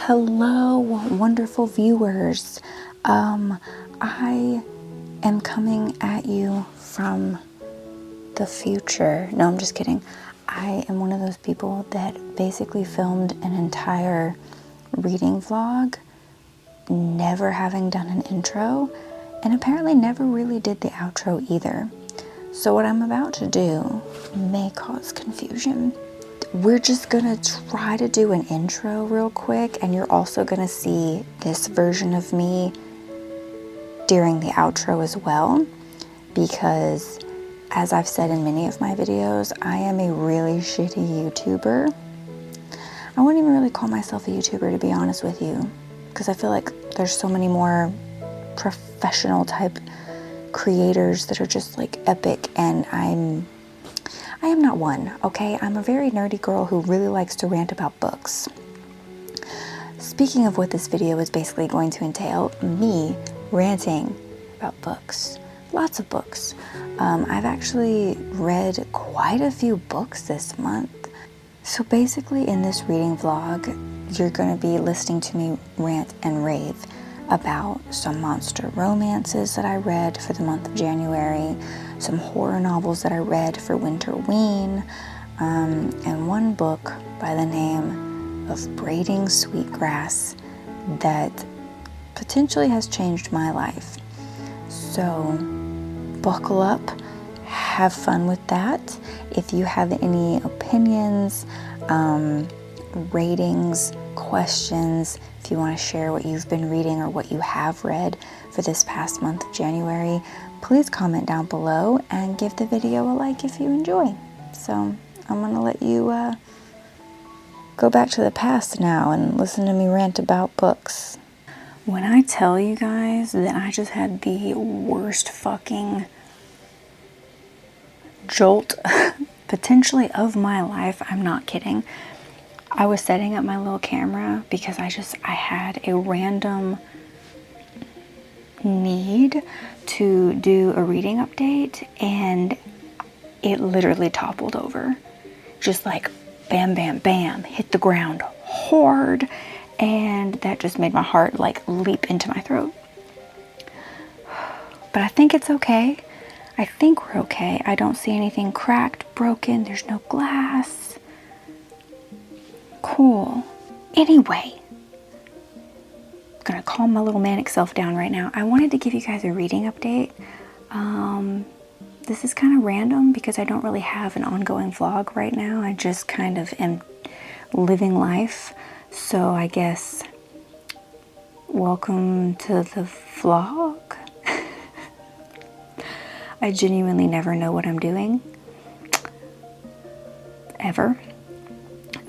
Hello, wonderful viewers. I am coming at you from the future. No, I'm just kidding. I am one of those people that basically filmed an entire reading vlog, never having done an intro, and apparently never really did the outro either. So what I'm about to do may cause confusion. We're just gonna try to do an intro real quick, and you're also gonna see this version of me during the outro as well, because as I've said in many of my videos, I am a really shitty YouTuber. I wouldn't even really call myself a YouTuber, to be honest with you, because I feel like there's so many more professional type creators that are just like epic, and I am not one, okay? I'm a very nerdy girl who really likes to rant about books. Speaking of what this video is basically going to entail, me ranting about books. Lots of books. I've actually read quite a few books this month. So basically in this reading vlog, you're going to be listening to me rant and rave about some monster romances that I read for the month of January, some horror novels that I read for Winterween, and one book by the name of Braiding Sweetgrass that potentially has changed my life. So buckle up, have fun with that. If you have any opinions, ratings, questions, if you want to share what you've been reading or what you have read for this past month of January, please comment down below and give the video a like if you enjoy. So I'm going to let you go back to the past now and listen to me rant about books. When I tell you guys that I just had the worst fucking jolt potentially of my life, I'm not kidding. I was setting up my little camera because I had a random need to do a reading update, and it literally toppled over. Just like bam, bam, bam, hit the ground hard, and that just made my heart like leap into my throat. But I think it's okay. I think we're okay. I don't see anything cracked, broken, there's no glass. Cool. Anyway, I'm gonna calm my little manic self down right now. I wanted to give you guys a reading update. This is kind of random because I don't really have an ongoing vlog right now. I just kind of am living life. So I guess welcome to the vlog. I genuinely never know what I'm doing. Ever.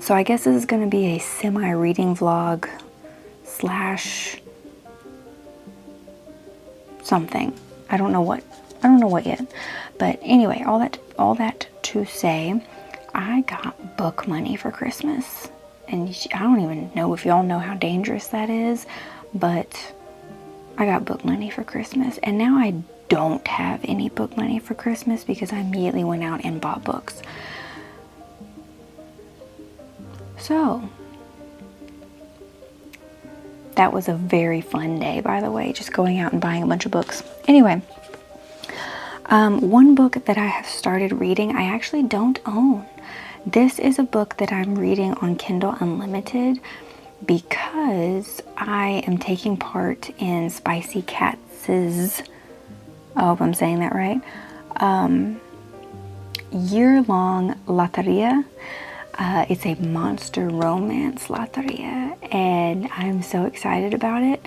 So I guess this is going to be a semi-reading vlog slash something. I don't know what yet. But anyway, all that to say, I got book money for Christmas. And I don't even know if y'all know how dangerous that is, but I got book money for Christmas. And now I don't have any book money for Christmas because I immediately went out and bought books. So, that was a very fun day, by the way, just going out and buying a bunch of books. Anyway, one book that I have started reading, I actually don't own. This is a book that I'm reading on Kindle Unlimited because I am taking part in Spicy Cats's, I hope I'm saying that right, year-long Loteria. It's a monster romance loteria, and I'm so excited about it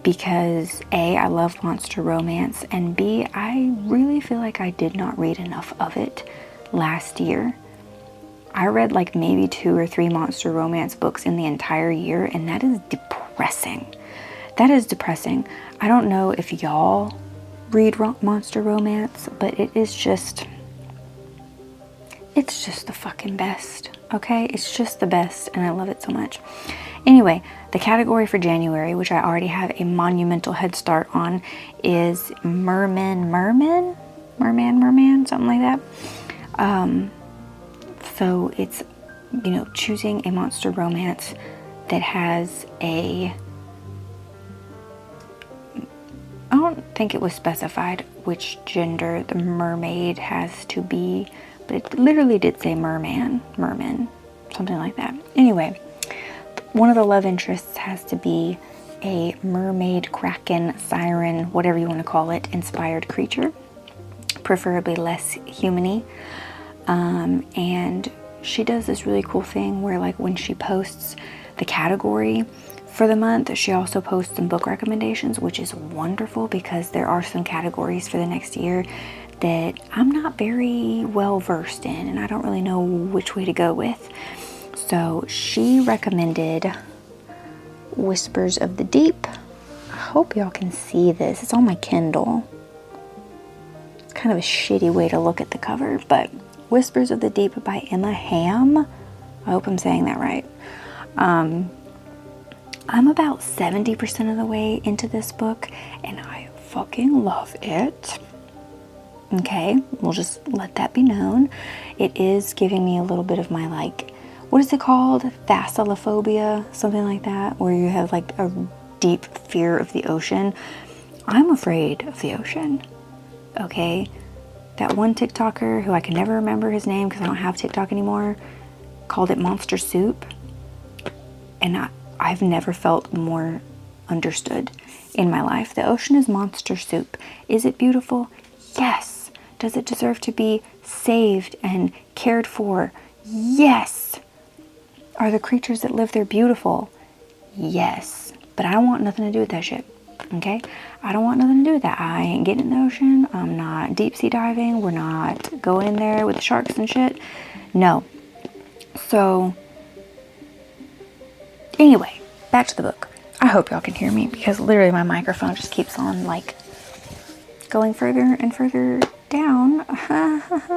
because A, I love monster romance, and B, I really feel like I did not read enough of it last year. I read like maybe 2 or 3 monster romance books in the entire year, and that is depressing. That is depressing. I don't know if y'all read monster romance, but it's just the fucking best, okay? It's just the best, and I love it so much. Anyway, the category for January, which I already have a monumental head start on, is merman, something like that. So it's, choosing a monster romance that has I don't think it was specified which gender the mermaid has to be, but it literally did say merman, something like that. Anyway, one of the love interests has to be a mermaid, kraken, siren, whatever you want to call it, inspired creature, preferably less human-y. And she does this really cool thing where, like, when she posts the category for the month, she also posts some book recommendations, which is wonderful because there are some categories for the next year that I'm not very well versed in and I don't really know which way to go with. So she recommended Whispers of the Deep. I hope y'all can see this. It's on my Kindle. It's kind of a shitty way to look at the cover, but Whispers of the Deep by Emma Ham. I hope I'm saying that right. I'm about 70% of the way into this book and I fucking love it. Okay, we'll just let that be known. It is giving me a little bit of my, like, what is it called? Thalassophobia, something like that, where you have like a deep fear of the ocean. I'm afraid of the ocean. Okay, that one TikToker who I can never remember his name because I don't have TikTok anymore called it monster soup, and I've never felt more understood in my life. The ocean is monster soup. Is it beautiful? Yes. Does it deserve to be saved and cared for? Yes. Are the creatures that live there beautiful? Yes. But I don't want nothing to do with that shit. Okay? I don't want nothing to do with that. I ain't getting in the ocean. I'm not deep sea diving. We're not going in there with the sharks and shit. No. So, anyway, back to the book. I hope y'all can hear me because literally my microphone just keeps on, like, going further and further down.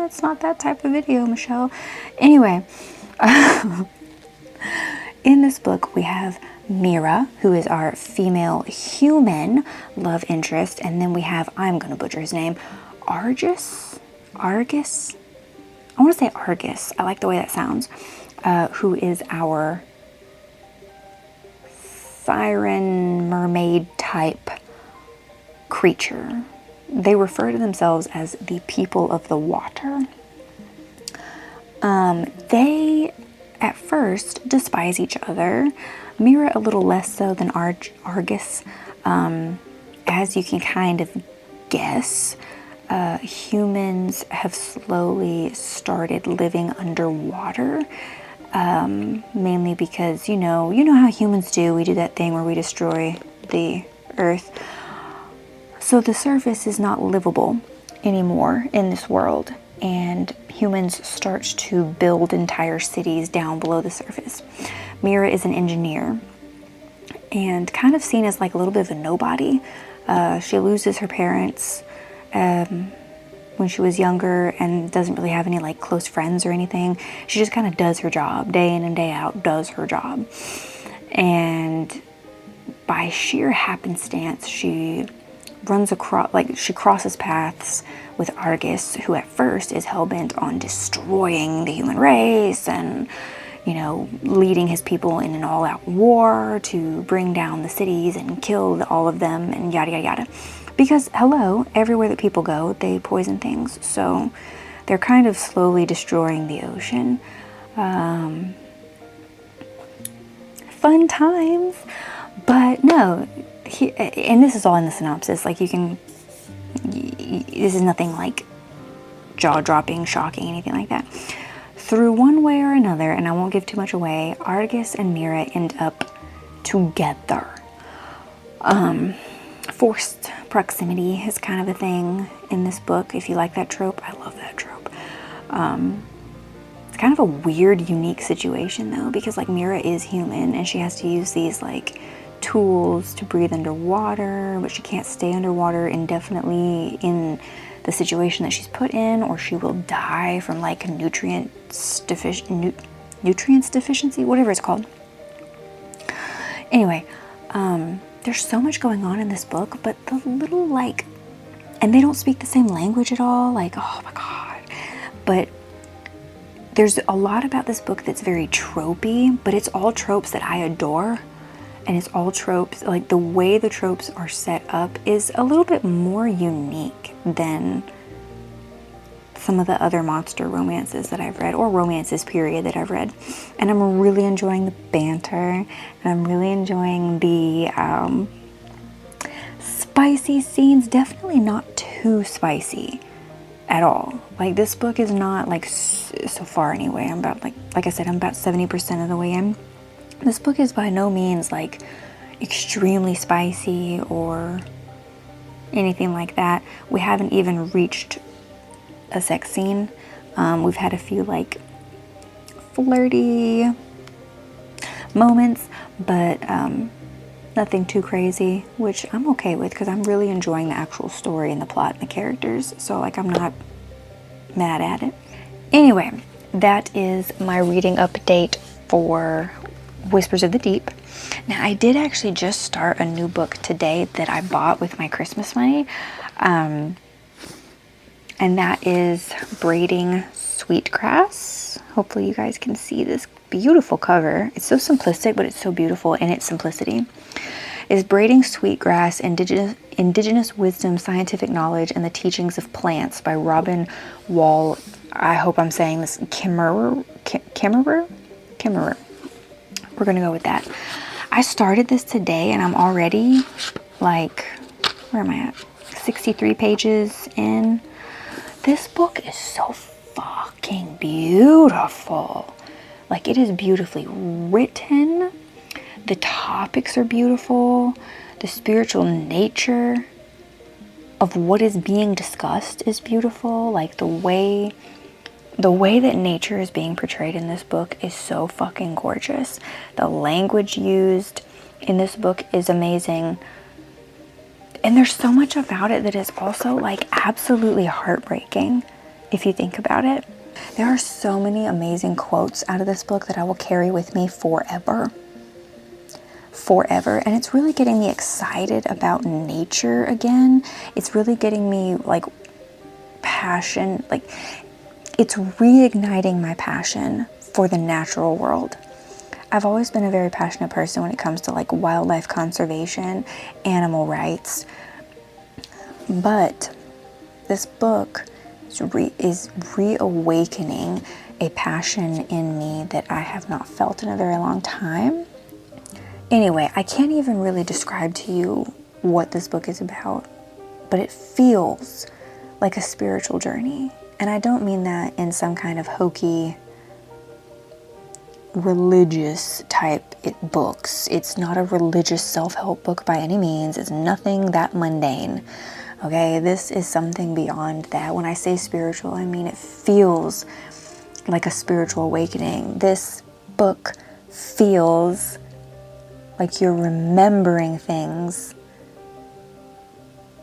It's not that type of video, Michelle. Anyway, in this book we have Mira, who is our female human love interest, and then we have, I'm gonna butcher his name, Argus. I want to say Argus. I like the way that sounds. Who is our siren mermaid type creature. They refer to themselves as the people of the water. They at first despise each other. Mira a little less so than Argus. As you can kind of guess, humans have slowly started living underwater. Mainly because, you know how humans do. We do that thing where we destroy the earth. So the surface is not livable anymore in this world, and humans start to build entire cities down below the surface. Mira is an engineer and kind of seen as like a little bit of a nobody. She loses her parents when she was younger and doesn't really have any like close friends or anything. She just kind of does her job day in and day out, does her job. And by sheer happenstance, she crosses paths with Argus, who at first is hell-bent on destroying the human race and, leading his people in an all-out war to bring down the cities and kill all of them and yada, yada, yada. Because, hello, everywhere that people go, they poison things. So they're kind of slowly destroying the ocean. Fun times. But no, and this is all in the synopsis. Like, this is nothing like jaw-dropping, shocking, anything like that. Through one way or another, and I won't give too much away, Argus and Mira end up together. Forced proximity is kind of a thing in this book. If you like that trope, I love that trope. It's kind of a weird, unique situation though, because like Mira is human and she has to use these like tools to breathe underwater, but she can't stay underwater indefinitely in the situation that she's put in, or she will die from like nutrients deficiency, whatever it's called. Anyway, there's so much going on in this book, but the little like, and they don't speak the same language at all, like, oh my god, but there's a lot about this book that's very tropey, but it's all tropes that I adore. And it's all tropes, like the way the tropes are set up is a little bit more unique than some of the other monster romances that I've read, or romances period that I've read. And I'm really enjoying the banter, and I'm really enjoying the spicy scenes. Definitely not too spicy at all. Like, this book is not, like, so far anyway, I'm about, like I said, I'm about 70% of the way in. This book is by no means like extremely spicy or anything like that. We haven't even reached a sex scene. We've had a few like flirty moments, but nothing too crazy, which I'm okay with because I'm really enjoying the actual story and the plot and the characters. So like, I'm not mad at it. Anyway, that is my reading update for Whispers of the Deep. Now, I did actually just start a new book today that I bought with my Christmas money, and that is Braiding Sweetgrass. Hopefully you guys can see this beautiful cover. It's so simplistic, but it's so beautiful in its simplicity. Is Braiding Sweetgrass, Indigenous Wisdom, Scientific Knowledge, and the Teachings of Plants by Robin Wall, I hope I'm saying this, Kimmerer? We're gonna go with that. I started this today and I'm already like, where am I at? 63 pages in. This book is so fucking beautiful. Like, it is beautifully written. The topics are beautiful. The spiritual nature of what is being discussed is beautiful. Like, the way that nature is being portrayed in this book is so fucking gorgeous. The language used in this book is amazing. And there's so much about it that is also like absolutely heartbreaking if you think about it. There are so many amazing quotes out of this book that I will carry with me forever. Forever. And it's really getting me excited about nature again. It's really getting me like passion, like it's reigniting my passion for the natural world. I've always been a very passionate person when it comes to like wildlife conservation, animal rights. But this book is reawakening a passion in me that I have not felt in a very long time. Anyway, I can't even really describe to you what this book is about, but it feels like a spiritual journey. And I don't mean that in some kind of hokey, religious type books. It's not a religious self-help book by any means. It's nothing that mundane. Okay, this is something beyond that. When I say spiritual, I mean it feels like a spiritual awakening. This book feels like you're remembering things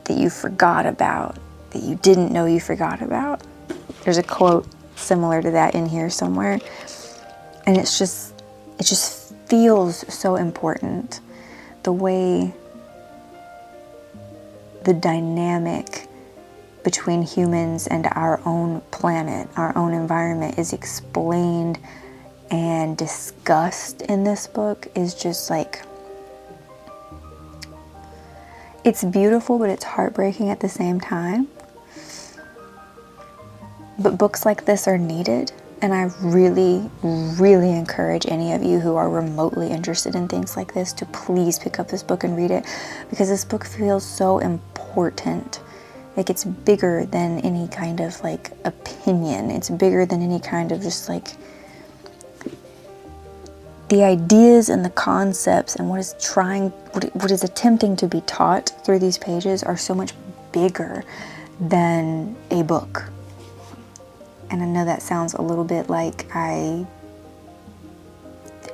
that you forgot about, that you didn't know you forgot about. There's a quote similar to that in here somewhere. And it just feels so important. The way the dynamic between humans and our own planet, our own environment is explained and discussed in this book is just like, it's beautiful, but it's heartbreaking at the same time. But books like this are needed, and I really, really encourage any of you who are remotely interested in things like this to please pick up this book and read it, because this book feels so important. Like, it's bigger than any kind of like opinion. It's bigger than any kind of just like the ideas and the concepts and what is attempting to be taught through these pages are so much bigger than a book. And I know that sounds a little bit like I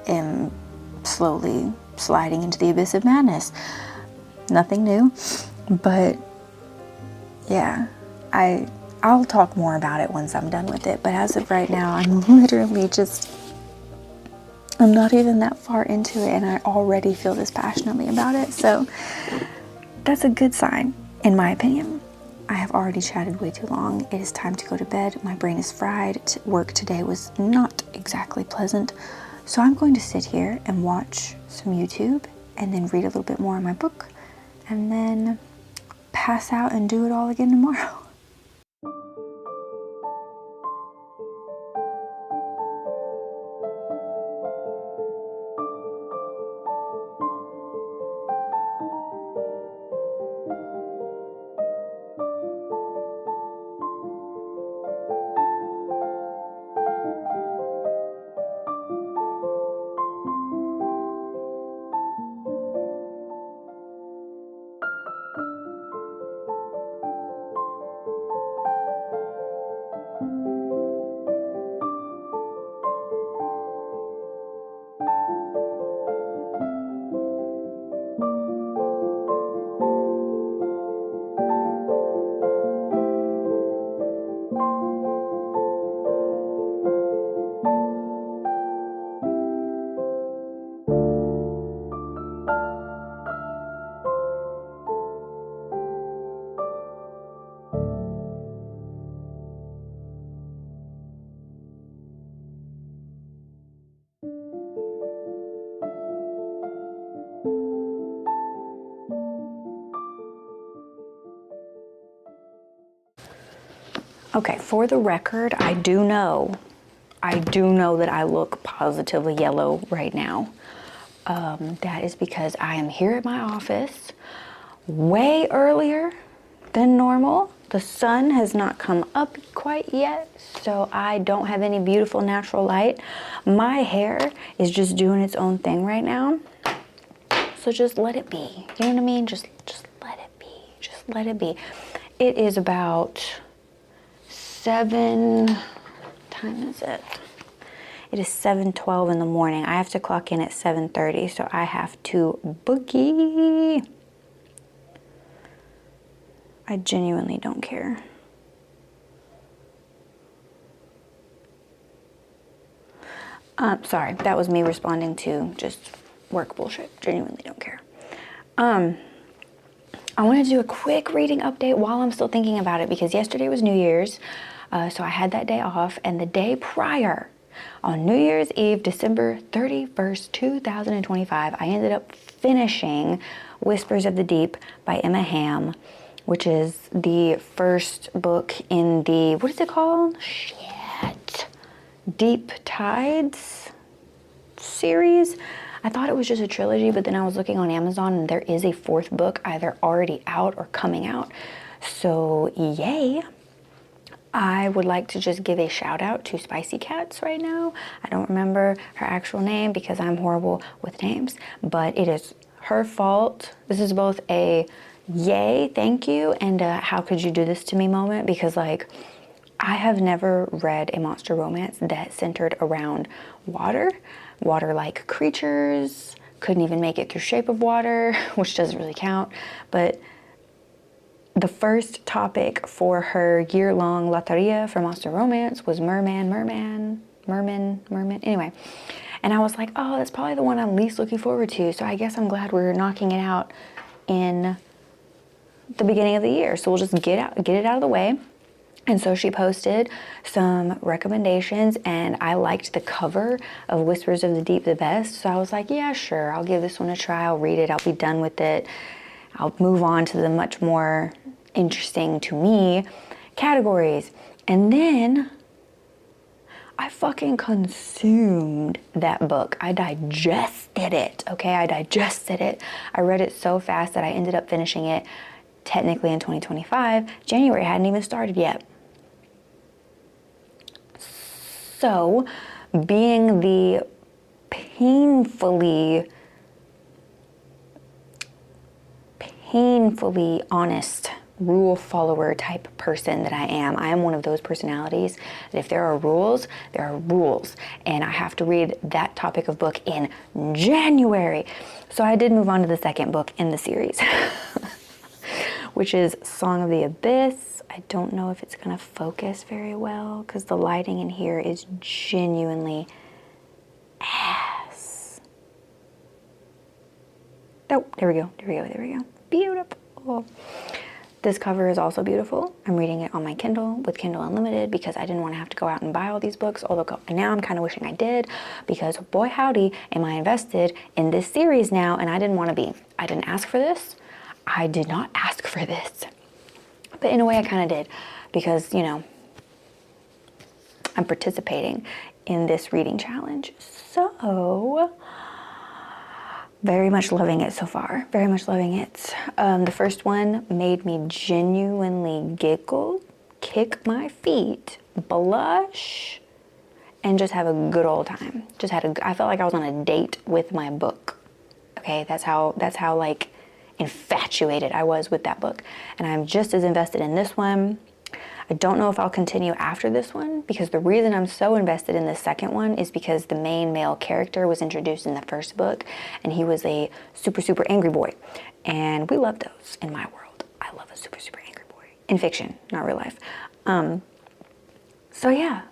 am slowly sliding into the abyss of madness. Nothing new, but yeah, I'll talk more about it once I'm done with it. But as of right now, I'm literally I'm not even that far into it, and I already feel this passionately about it. So that's a good sign, in my opinion. I have already chatted way too long. It is time to go to bed. My brain is fried. Work today was not exactly pleasant. So I'm going to sit here and watch some YouTube and then read a little bit more in my book and then pass out and do it all again tomorrow. Okay, for the record, I do know that I look positively yellow right now. That is because I am here at my office way earlier than normal. The sun has not come up quite yet, so I don't have any beautiful natural light. My hair is just doing its own thing right now. So just let it be. You know what I mean? Just let it be. Just let it be. It is about 7, what time is it? It is 7:12 in the morning. I have to clock in at 7:30, so I have to boogie. I genuinely don't care. Sorry, that was me responding to just work bullshit. Genuinely don't care. I wanted to do a quick reading update while I'm still thinking about it because yesterday was New Year's, so I had that day off, and the day prior, on New Year's Eve, December 31st, 2025, I ended up finishing Whispers of the Deep by Emma Hamm, which is the first book in the, what is it called? Shit. Deep Tides series. I thought it was just a trilogy, but then I was looking on Amazon and there is a 4th book either already out or coming out. So yay. I would like to just give a shout out to Spicy Cats right now. I don't remember her actual name because I'm horrible with names, but it is her fault. This is both a yay, thank you, and a how could you do this to me moment, because like I have never read a monster romance that centered around water-like creatures. Couldn't even make it through Shape of Water, which doesn't really count, but the first topic for her year-long Loteria for Monster Romance was merman. Anyway, and I was like, oh, that's probably the one I'm least looking forward to. So I guess I'm glad we're knocking it out in the beginning of the year. So we'll just get it out of the way. And so she posted some recommendations, and I liked the cover of Whispers of the Deep the best. So I was like, yeah, sure, I'll give this one a try. I'll read it. I'll be done with it. I'll move on to the much more interesting to me categories. And then I fucking consumed that book. I digested it, okay? I digested it. I read it so fast that I ended up finishing it technically in 2025. January hadn't even started yet. So, being the painfully honest rule follower type person that I am one of those personalities that if there are rules, there are rules, and I have to read that topic of book in January. So I did move on to the second book in the series, which is Song of the Abyss. I don't know if it's gonna focus very well because the lighting in here is genuinely ass. Oh, there we go. Beautiful. This cover is also beautiful. I'm reading it on my Kindle with Kindle Unlimited because I didn't want to have to go out and buy all these books, although now I'm kind of wishing I did, because boy howdy am I invested in this series now, and I didn't want to be. I didn't ask for this. I did not ask for this. But in a way I kind of did, because, you know, I'm participating in this reading challenge. So, very much loving it so far. Very much loving it. The first one made me genuinely giggle, kick my feet, blush, and just have a good old time. I felt like I was on a date with my book. Okay, that's how like infatuated I was with that book. And I'm just as invested in this one. I don't know if I'll continue after this one, because the reason I'm so invested in this second one is because the main male character was introduced in the first book, and he was a super, super angry boy. And we love those in my world. I love a super, super angry boy. In fiction, not real life. So yeah,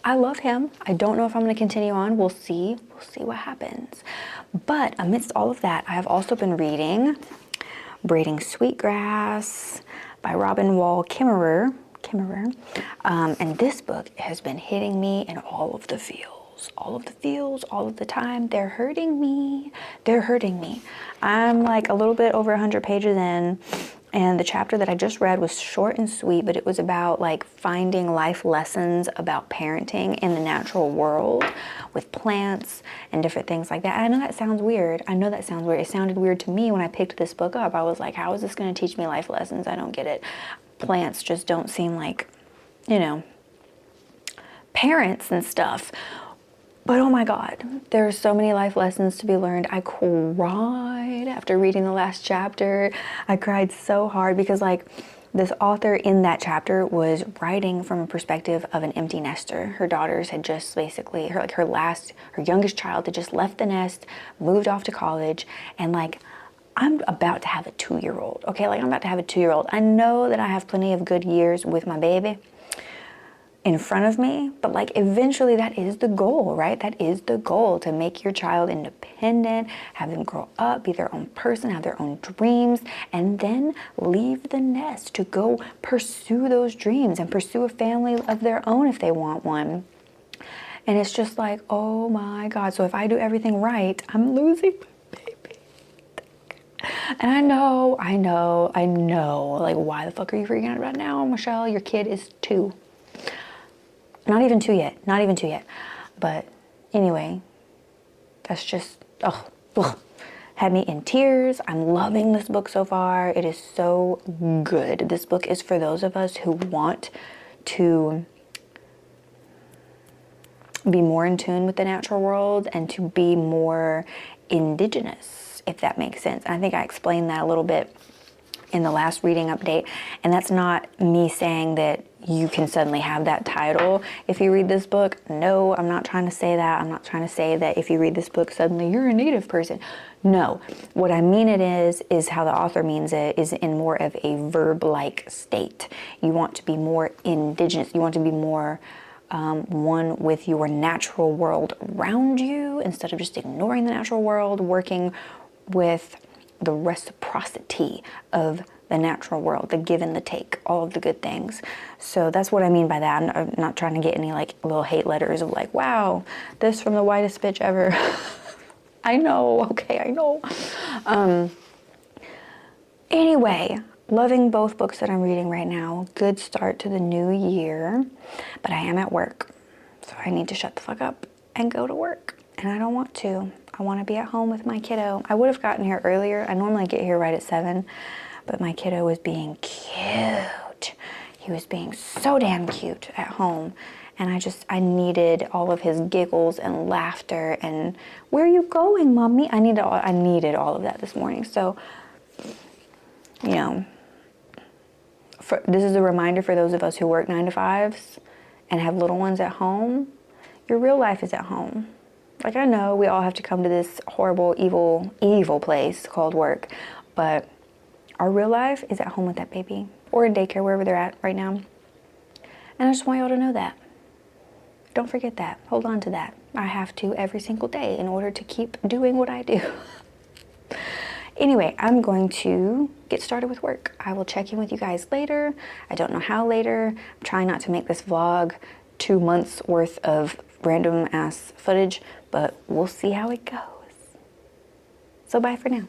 I love him. I don't know if I'm going to continue on. We'll see. We'll see what happens. But amidst all of that, I have also been reading Braiding Sweetgrass by Robin Wall Kimmerer. And this book has been hitting me in all of the feels, all of the time. They're hurting me. I'm like a little bit over 100 pages in, and the chapter that I just read was short and sweet, but it was about like finding life lessons about parenting in the natural world with plants and different things like that. And I know that sounds weird. It sounded weird to me when I picked this book up. I was like, how is this going to teach me life lessons? I don't get it. Plants just don't seem like, you know, parents and stuff. But oh my God, there are so many life lessons to be learned. I cried after reading the last chapter. I cried so hard because like this author in that chapter was writing from a perspective of an empty nester. Her daughters had just basically, her youngest child had just left the nest, moved off to college, and like, I'm about to have a 2-year-old, okay? Like I'm about to have a 2-year-old. I know that I have plenty of good years with my baby in front of me, but like eventually that is the goal, right? That is the goal, to make your child independent, have them grow up, be their own person, have their own dreams, and then leave the nest to go pursue those dreams and pursue a family of their own if they want one. And it's just like, oh my God. So if I do everything right, I'm losing my baby. And I know, like, why the fuck are you freaking out about now, Michelle? Your kid is 2. Not even two yet. But anyway, that's just, had me in tears. I'm loving this book so far. It is so good. This book is for those of us who want to be more in tune with the natural world and to be more indigenous, if that makes sense. And I think I explained that a little bit in the last reading update. And that's not me saying that you can suddenly have that title if you read this book. No, I'm not trying to say that. I'm not trying to say that if you read this book, suddenly you're a native person. No, what I mean it is how the author means it, is in more of a verb-like state. You want to be more indigenous. You want to be more one with your natural world around you, instead of just ignoring the natural world, working with the reciprocity of the natural world, the give and the take, all of the good things. So that's what I mean by that. I'm not trying to get any like little hate letters of like, wow, this from the whitest bitch ever. I know, okay, I know. Anyway, loving both books that I'm reading right now. Good start to the new year, but I am at work, so I need to shut the fuck up and go to work, and I don't want to. I want to be at home with my kiddo. I would have gotten here earlier. I normally get here right at 7, but my kiddo was being cute. He was being so damn cute at home, and I needed all of his giggles and laughter and, where are you going, mommy? I needed all of that this morning. So, you know, this is a reminder for those of us who work 9-to-5s and have little ones at home. Your real life is at home. Like, I know we all have to come to this horrible, evil place called work, but our real life is at home with that baby, or in daycare, wherever they're at right now. And I just want y'all to know that. Don't forget that. Hold on to that. I have to every single day in order to keep doing what I do. Anyway, I'm going to get started with work. I will check in with you guys later. I don't know how later. I'm trying not to make this vlog 2 months worth of random ass footage, but we'll see how it goes. So bye for now.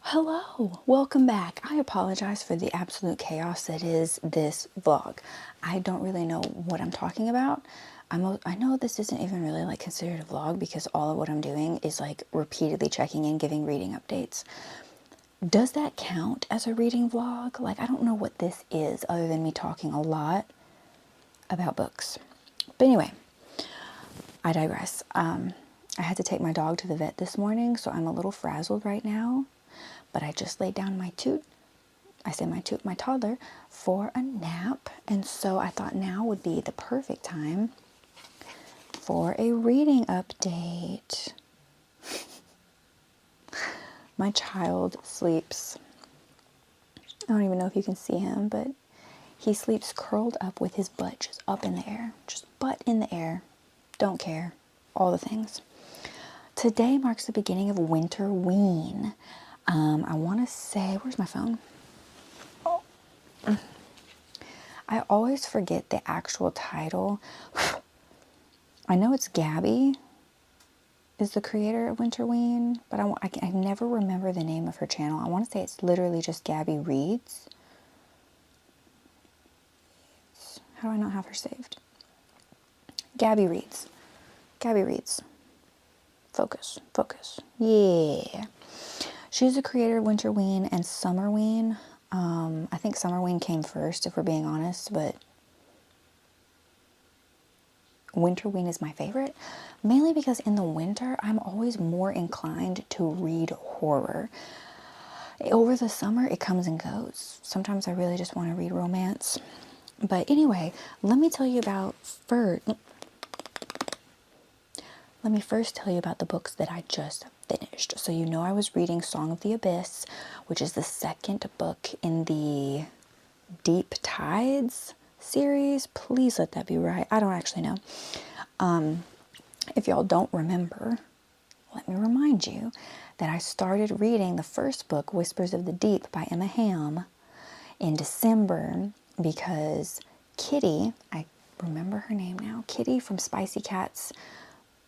Hello, welcome back. I apologize for the absolute chaos that is this vlog. I don't really know what I'm talking about. I know this isn't even really like considered a vlog because all of what I'm doing is like repeatedly checking in, giving reading updates. Does that count as a reading vlog? Like, I don't know what this is other than me talking a lot about books. But anyway, I digress. I had to take my dog to the vet this morning, so I'm a little frazzled right now. But I just laid down my toot, my toddler, for a nap. And so I thought now would be the perfect time for a reading update. My child sleeps, I don't even know if you can see him, but he sleeps curled up with his butt just up in the air. Just butt in the air. Don't care. All the things. Today marks the beginning of Winterween. I want to say, where's my phone? Oh. I always forget the actual title. I know it's Gabby is the creator of Winterween, but I never remember the name of her channel. I want to say it's literally just Gabby Reads. How do I not have her saved? Gabby Reads. Gabby Reads. Focus. Yeah. She's the creator of Winterween and Summerween. I think Summerween came first, if we're being honest, but Winterween is my favorite, mainly because in the winter, I'm always more inclined to read horror. Over the summer, it comes and goes. Sometimes I really just want to read romance. But anyway, let me first tell you about the books that I just finished. So you know I was reading Song of the Abyss, which is the second book in the Deep Tides series. Please let that be right. I don't actually know. If y'all don't remember, let me remind you that I started reading the first book, Whispers of the Deep by Emma Ham, in December because Kitty, I remember her name now, Kitty from Spicy Cats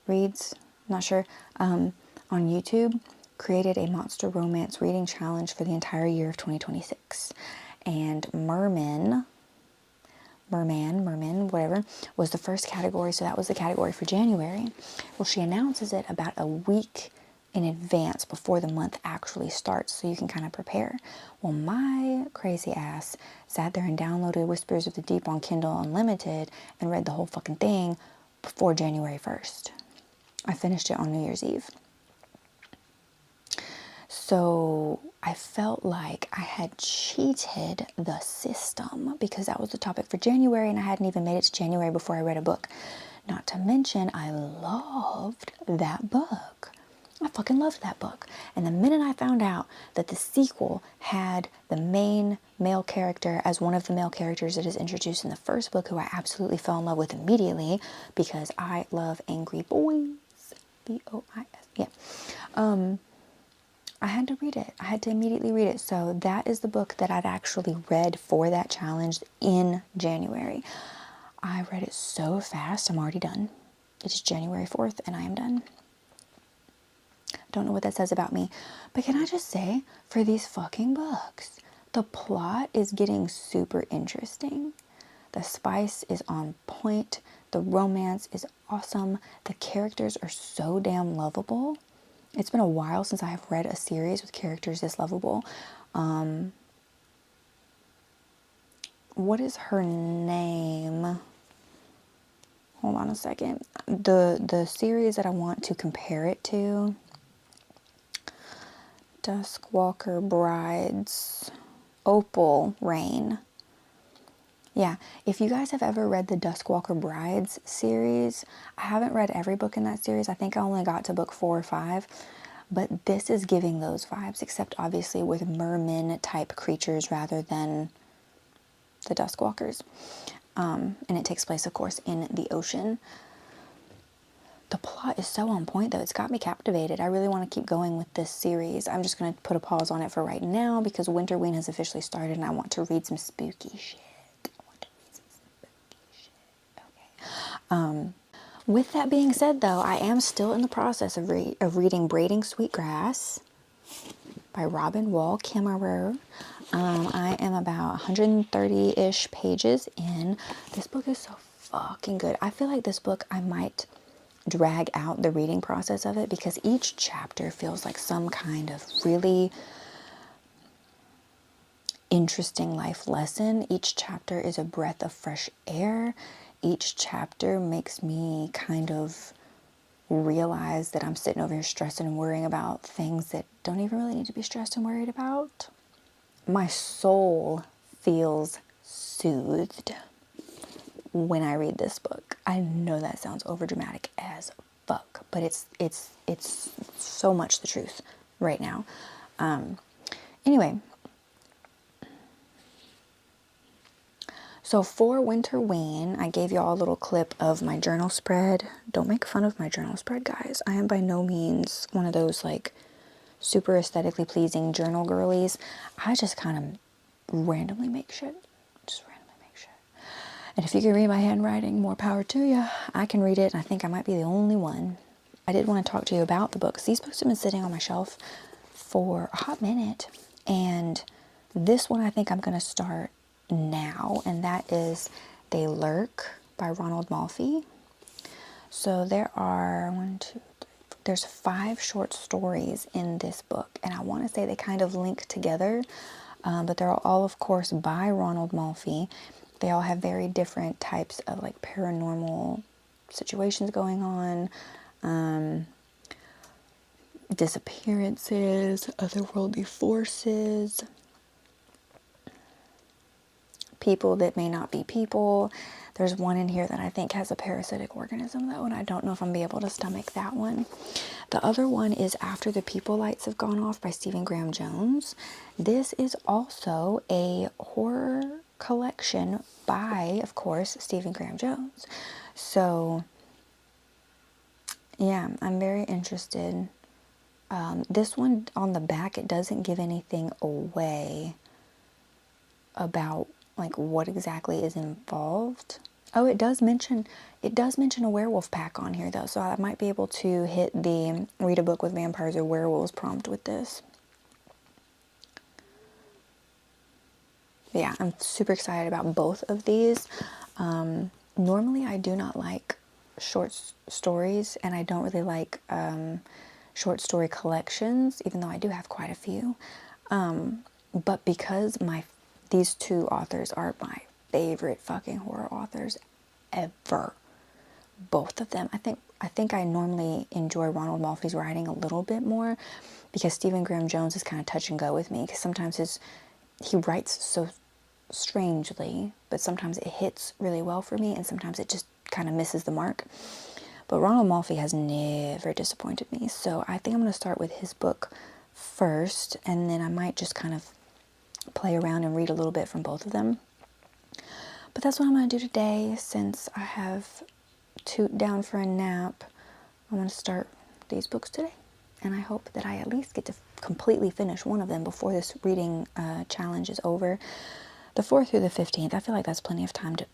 Reads, not sure, on YouTube, created a monster romance reading challenge for the entire year of 2026. And Merman, whatever, was the first category, so that was the category for January. Well, she announces it about a week in advance before the month actually starts, so you can kind of prepare. Well, my crazy ass sat there and downloaded Whispers of the Deep on Kindle Unlimited and read the whole fucking thing before January 1st. I finished it on New Year's Eve. So I felt like I had cheated the system because that was the topic for January and I hadn't even made it to January before I read a book. Not to mention, I loved that book. I fucking loved that book. And the minute I found out that the sequel had the main male character as one of the male characters that is introduced in the first book, who I absolutely fell in love with immediately because I love angry boys. B-O-I-S. Yeah. I had to read it. I had to immediately read it. So that is the book that I'd actually read for that challenge in January. I read it so fast, I'm already done. It is January 4th and I am done. Don't know what that says about me. But can I just say, for these fucking books, the plot is getting super interesting. The spice is on point. The romance is awesome. The characters are so damn lovable. It's been a while since I have read a series with characters this lovable. What is her name? Hold on a second. The series that I want to compare it to, Duskwalker Brides, Opal Rain. Yeah, if you guys have ever read the Duskwalker Brides series, I haven't read every book in that series. I think I only got to book 4 or 5. But this is giving those vibes, except obviously with merman type creatures rather than the Duskwalkers. And it takes place, of course, in the ocean. The plot is so on point, though. It's got me captivated. I really want to keep going with this series. I'm just going to put a pause on it for right now because Winterween has officially started and I want to read some spooky shit. Okay. With that being said, though, I am still in the process of reading Braiding Sweetgrass by Robin Wall Kimmerer. I am about 130-ish pages in. This book is so fucking good. I feel like this book, I might drag out the reading process of it because each chapter feels like some kind of really interesting life lesson. Each chapter is a breath of fresh air. Each chapter makes me kind of realize that I'm sitting over here stressing and worrying about things that don't even really need to be stressed and worried about. My soul feels soothed when I read this book. I know that sounds overdramatic as fuck, but it's so much the truth right now. Anyway, so for Winterween, I gave y'all a little clip of my journal spread. Don't make fun of my journal spread, guys. I am by no means one of those like super aesthetically pleasing journal girlies. I just kind of randomly make shit. And if you can read my handwriting, more power to you. I can read it, and I think I might be the only one. I did want to talk to you about the books. These books have been sitting on my shelf for a hot minute, and this one I think I'm going to start now, and that is They Lurk by Ronald Malfi. So there are there's 5 short stories in this book, and I want to say they kind of link together, but they're all, of course, by Ronald Malfi. They all have very different types of like paranormal situations going on, disappearances, otherworldly forces, people that may not be people. There's one in here that I think has a parasitic organism though, and I don't know if I'm gonna be able to stomach that one. The other one is After the People Lights Have Gone Off by Stephen Graham Jones. This is also a horror collection by, of course, Stephen Graham Jones. So yeah, I'm very interested. This one on the back, it doesn't give anything away about like what exactly is involved. Oh, it does mention a werewolf pack on here though, so I might be able to hit the read a book with vampires or werewolves prompt with this. Yeah, I'm super excited about both of these. Normally I do not like short stories, and I don't really like short story collections, even though I do have quite a few. But because these 2 authors are my favorite fucking horror authors ever, both of them, I think I normally enjoy Ronald Malfi's writing a little bit more because Stephen Graham Jones is kind of touch and go with me, because sometimes he writes so strangely, but sometimes it hits really well for me, and sometimes it just kind of misses the mark. But Ronald Malfi has never disappointed me, so I think I'm going to start with his book first, and then I might just kind of play around and read a little bit from both of them. But that's what I'm going to do today, since I have Toot down for a nap. I'm going to start these books today. And I hope that I at least get to completely finish one of them before this reading challenge is over. The 4th through the 15th, I feel like that's plenty of time to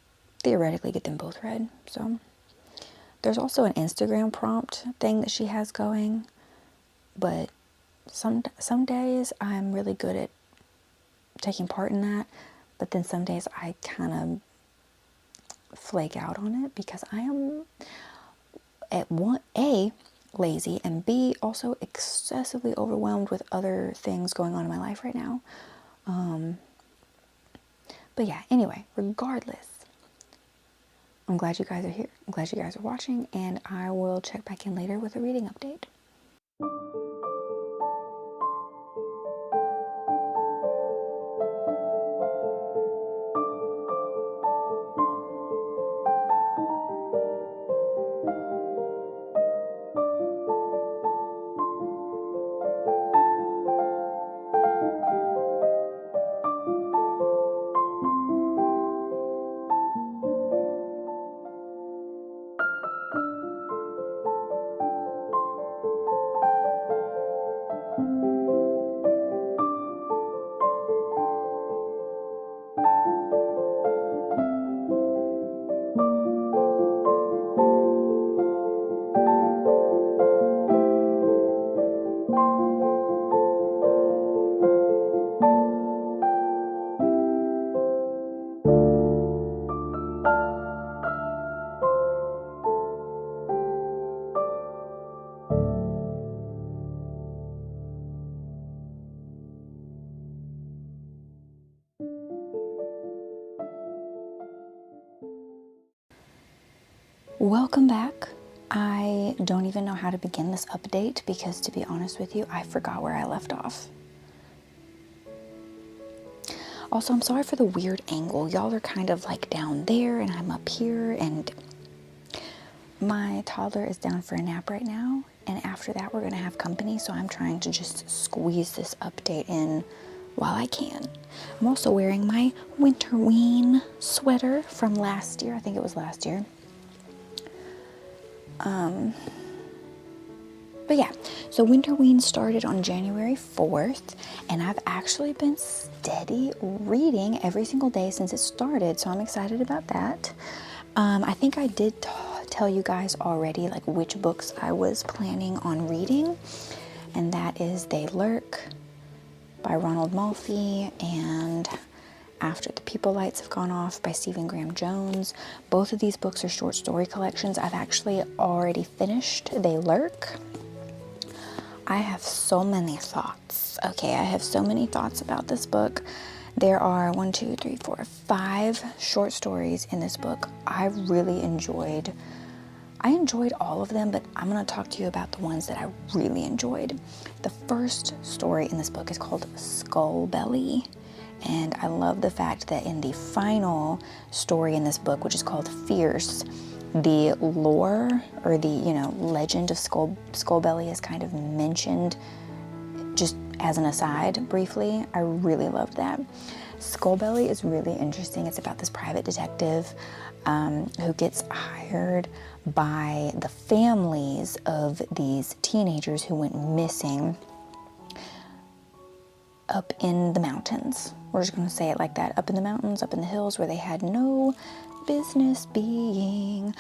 theoretically get them both read. So there's also an Instagram prompt thing that she has going, but some days I'm really good at taking part in that, but then some days I kind of flake out on it because I am at A, lazy, and B, also excessively overwhelmed with other things going on in my life right now. But yeah, anyway, regardless, I'm glad you guys are here. I'm glad you guys are watching, and I will check back in later with a reading update. Welcome back. I don't even know how to begin this update because, to be honest with you, I forgot where I left off. Also, I'm sorry for the weird angle. Y'all are kind of like down there and I'm up here, and my toddler is down for a nap right now, and after that we're going to have company, so I'm trying to just squeeze this update in while I can. I'm also wearing my Winterween sweater from last year. I think it was last year. But yeah, so Winterween started on January 4th, and I've actually been steady reading every single day since it started, so I'm excited about that. I think I did tell you guys already like which books I was planning on reading, and that is They Lurk by Ronald Malfi and After the People Lights Have Gone Off by Stephen Graham Jones. Both of these books are short story collections. I've actually already finished They Lurk. I have so many thoughts. Okay, I have so many thoughts about this book. There are 5 short stories in this book. I enjoyed all of them, but I'm going to talk to you about the ones that I really enjoyed. The first story in this book is called Skull Belly. And I love the fact that in the final story in this book, which is called Fierce, the lore or the, legend of Skullbelly is kind of mentioned just as an aside briefly. I really loved that. Skullbelly is really interesting. It's about this private detective who gets hired by the families of these teenagers who went missing up in the mountains. We're just going to say it like that. Up in the mountains, up in the hills where they had no business being.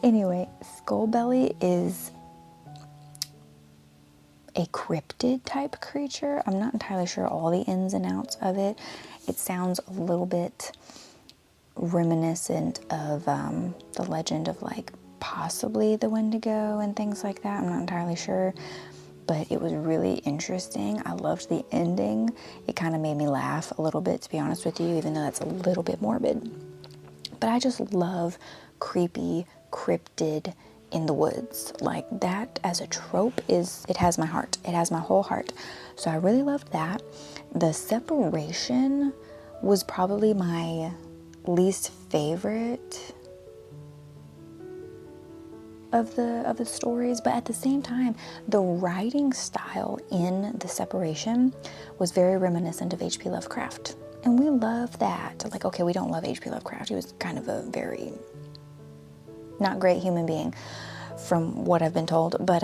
Anyway, Skullbelly is a cryptid type creature. I'm not entirely sure all the ins and outs of it. It sounds a little bit reminiscent of the legend of like possibly the Wendigo and things like that. I'm not entirely sure, but it was really interesting. I loved the ending. It kind of made me laugh a little bit, to be honest with you, even though that's a little bit morbid. But I just love creepy cryptid in the woods. Like that as a trope it has my heart. It has my whole heart. So I really loved that. The separation was probably my least favorite of the stories, but at the same time, the writing style in The Separation was very reminiscent of H.P. Lovecraft. And we love that. Like, okay, we don't love H.P. Lovecraft. He was kind of a very not great human being. from what I've been told. But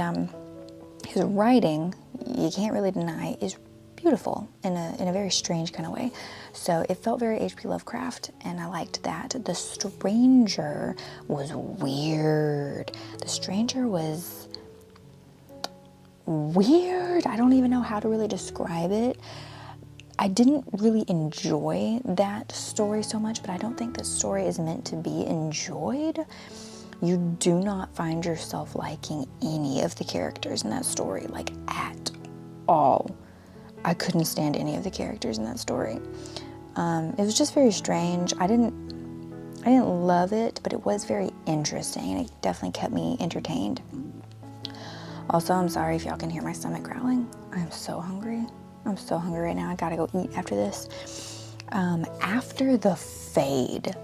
his writing, you can't really deny, is beautiful in a very strange kind of way. So it felt very H.P. Lovecraft, and I liked that. The Stranger was weird. The Stranger was weird. I don't even know how to really describe it. I didn't really enjoy that story so much, but I don't think that story is meant to be enjoyed. You do not find yourself liking any of the characters in that story, like at all. I couldn't stand any of the characters in that story. It was just very strange. I didn't love it, but it was very interesting, and it definitely kept me entertained. Also, I'm sorry if y'all can hear my stomach growling. I'm so hungry. I'm so hungry right now. I gotta go eat after this. After the Fade.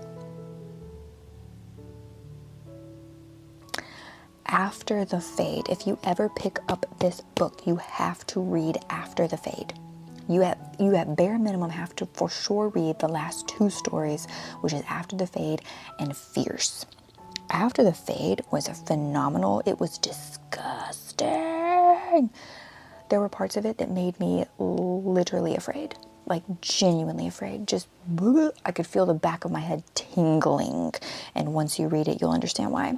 After the Fade. If you ever pick up this book, you have to read After the Fade. You at bare minimum have to for sure read the last two stories, which is After the Fade and Fierce. After the Fade was phenomenal. It was disgusting. There were parts of it that made me literally afraid, like genuinely afraid. Just, I could feel the back of my head tingling. And once you read it, you'll understand why.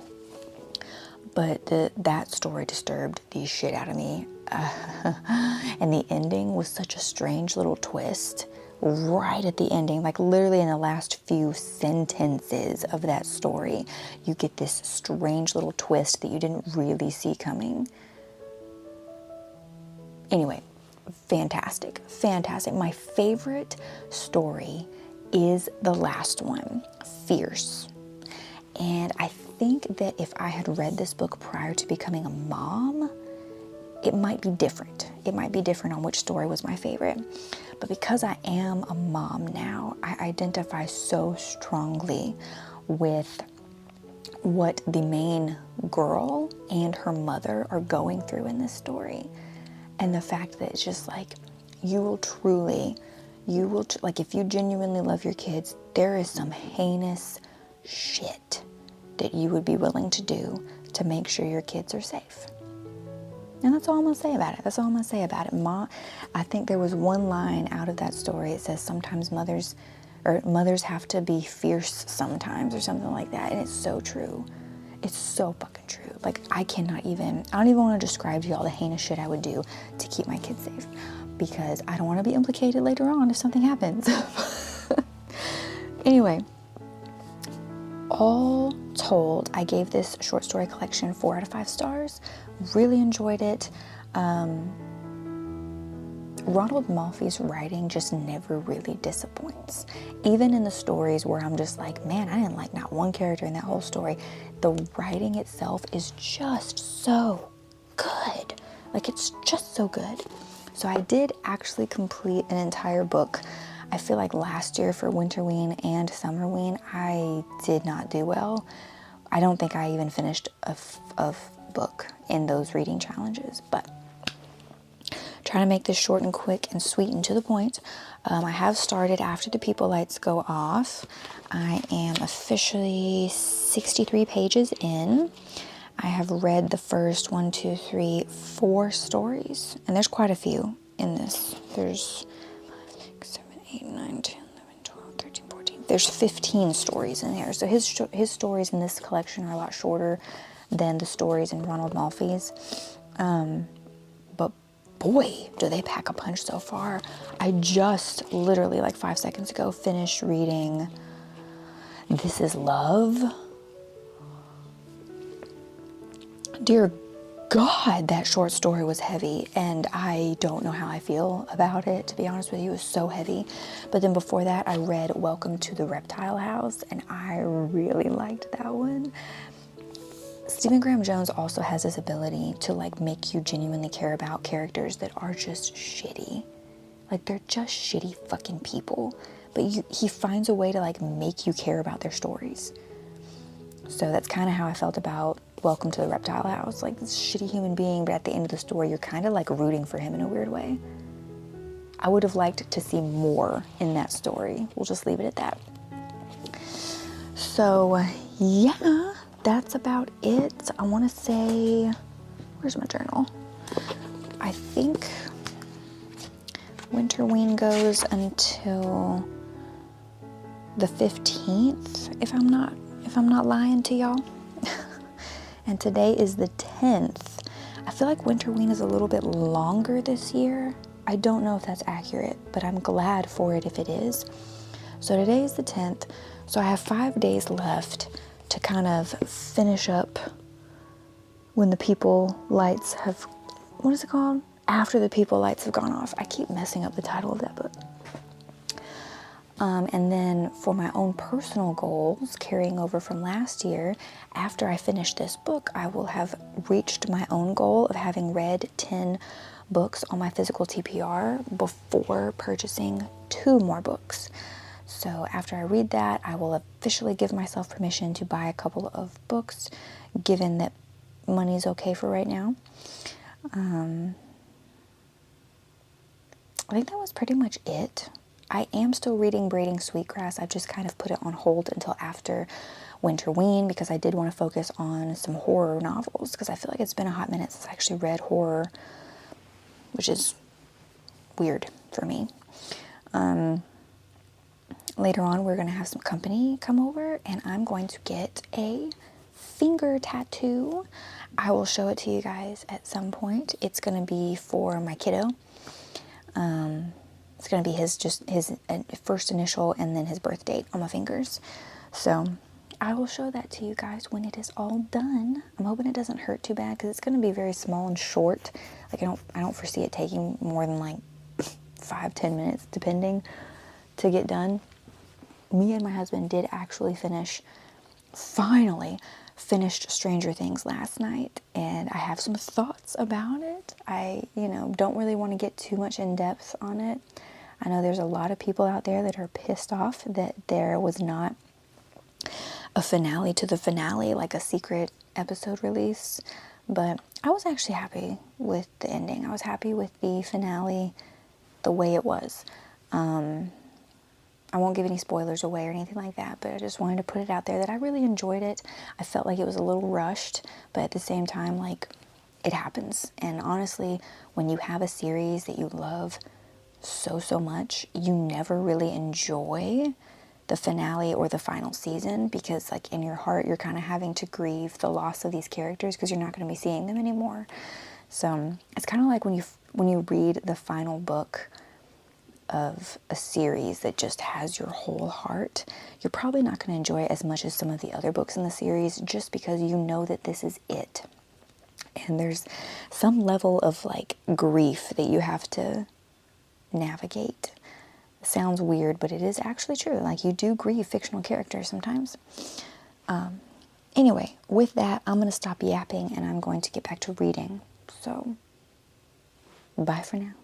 But that story disturbed the shit out of me. And the ending was such a strange little twist right at the ending, like literally in the last few sentences of that story, you get this strange little twist that you didn't really see coming. Anyway, fantastic. My favorite story is the last one, Fierce. And I think that if I had read this book prior to becoming a mom, it might be different. It might be different on which story was my favorite. But because I am a mom now, I identify so strongly with what the main girl and her mother are going through in this story. And the fact that it's just like, like if you genuinely love your kids, there is some heinous shit that you would be willing to do to make sure your kids are safe. And that's all I'm gonna say about it. Mom, I think there was one line out of that story. It says sometimes mothers have to be fierce sometimes, or something like that. And it's so true. It's so fucking true. Like I don't even want to describe to y'all the heinous shit I would do to keep my kids safe, because I don't want to be implicated later on if something happens. Anyway, all told, I gave this short story collection 4 out of 5 stars. Really enjoyed it. Ronald Malfi's writing just never really disappoints. Even in the stories where I'm just like, man, I didn't like not one character in that whole story, the writing itself is just so good. Like, it's just so good. So I did actually complete an entire book. I feel like last year for Winterween and Summerween, I did not do well. I don't think I even finished a book in those reading challenges, but trying to make this short and quick and sweet and to the point. I have started After the People Lights Go Off. I am officially 63 pages in. I have read the first 4 stories, and there's quite a few in this. There's 5, 6, 7, 8, 9, 10, 11, 12, 13, 14. There's 15 stories in there. So his stories in this collection are a lot shorter than the stories in Ronald Malfi's. But boy, do they pack a punch so far. I just literally like 5 seconds ago finished reading This Is Love. Dear God, that short story was heavy, and I don't know how I feel about it, to be honest with you. It was so heavy. But then before that, I read Welcome to the Reptile House, and I really liked that one. Stephen Graham Jones also has this ability to like make you genuinely care about characters that are just shitty. Like, they're just shitty fucking people. But he finds a way to like make you care about their stories. So that's kind of how I felt about Welcome to the Reptile House. Like, this shitty human being, but at the end of the story, you're kind of like rooting for him in a weird way. I would have liked to see more in that story. We'll just leave it at that. So, yeah, that's about it. I want to say, where's my journal? I think Winterween goes until the 15th, if I'm not lying to y'all. And today is the 10th. I feel like Winterween is a little bit longer this year. I don't know if that's accurate, but I'm glad for it if it is. So today is the 10th, so I have 5 days left to kind of finish up when the people lights have, what is it called? After the people lights have gone off. I keep messing up the title of that book. And then for my own personal goals, carrying over from last year, after I finish this book, I will have reached my own goal of having read 10 books on my physical TPR before purchasing 2 more books. So after I read that, I will officially give myself permission to buy a couple of books, given that money's okay for right now. I think that was pretty much it. I am still reading Braiding Sweetgrass. I've just kind of put it on hold until after Winterween because I did want to focus on some horror novels because I feel like it's been a hot minute since I actually read horror, which is weird for me. Later on, we're going to have some company come over and I'm going to get a finger tattoo. I will show it to you guys at some point. It's going to be for my kiddo. It's going to be his first initial and then his birth date on my fingers. So I will show that to you guys when it is all done. I'm hoping it doesn't hurt too bad because it's going to be very small and short. Like I don't foresee it taking more than like 5-10 minutes depending to get done. Me and my husband did actually finally finished Stranger Things last night, and I have some thoughts about it. I, don't really want to get too much in depth on it. I know there's a lot of people out there that are pissed off that there was not a finale to the finale, like a secret episode release, but I was actually happy with the ending. I was happy with the finale the way it was. I won't give any spoilers away or anything like that, but I just wanted to put it out there that I really enjoyed it. I felt like it was a little rushed, but at the same time, like, it happens. And honestly, when you have a series that you love so much, you never really enjoy the finale or the final season because, like, in your heart, you're kind of having to grieve the loss of these characters because you're not going to be seeing them anymore. So it's kind of like when you read the final book of a series that just has your whole heart, you're probably not going to enjoy it as much as some of the other books in the series just because you know that this is it. And there's some level of like grief that you have to navigate. It sounds weird, but it is actually true. Like, you do grieve fictional characters sometimes. Anyway, with that, I'm going to stop yapping and I'm going to get back to reading. So, bye for now.